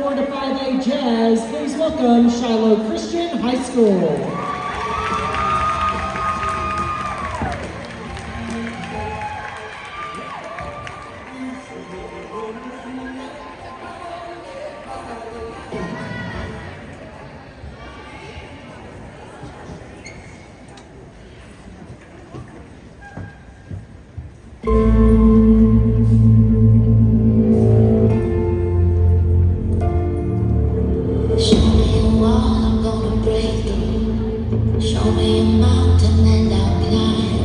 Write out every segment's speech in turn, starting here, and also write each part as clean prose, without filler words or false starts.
4 to 5A Jazz, please welcome Shiloh Christian High School. Show me a wall, I'm gonna break through. Show me a mountain and I'll climb.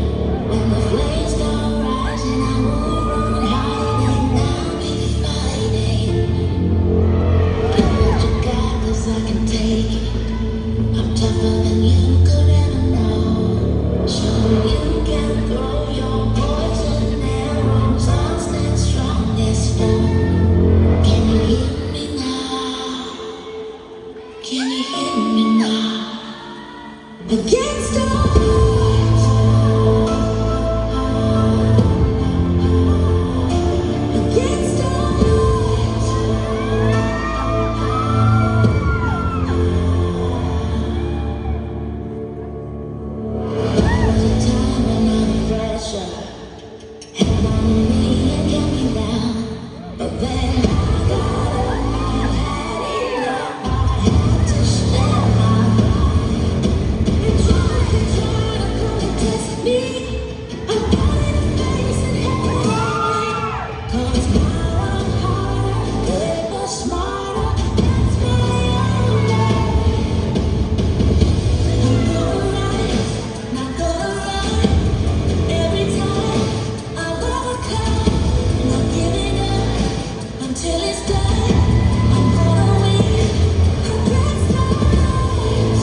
When the flames start rising, I will run hiding. I'll be fighting. Do what you got, 'cause I can take it. I'm tougher than you could ever know. Show you can throw your poison arrows. I'll stand strong as stone. Can you hear me now? Can you hear me now? Against all odds, against all odds. There was a time when under pressure, held on to me and kept me down. But then I got up, I had enough. I had to stand my ground. You try to come and test me. I'm not in the face and head. 'Cause now I'm harder, bigger, smarter. That's my own way. I'm gonna rise, not gonna run. Every time I'll overcome, not giving up until it's done. I'm gonna win against all odds.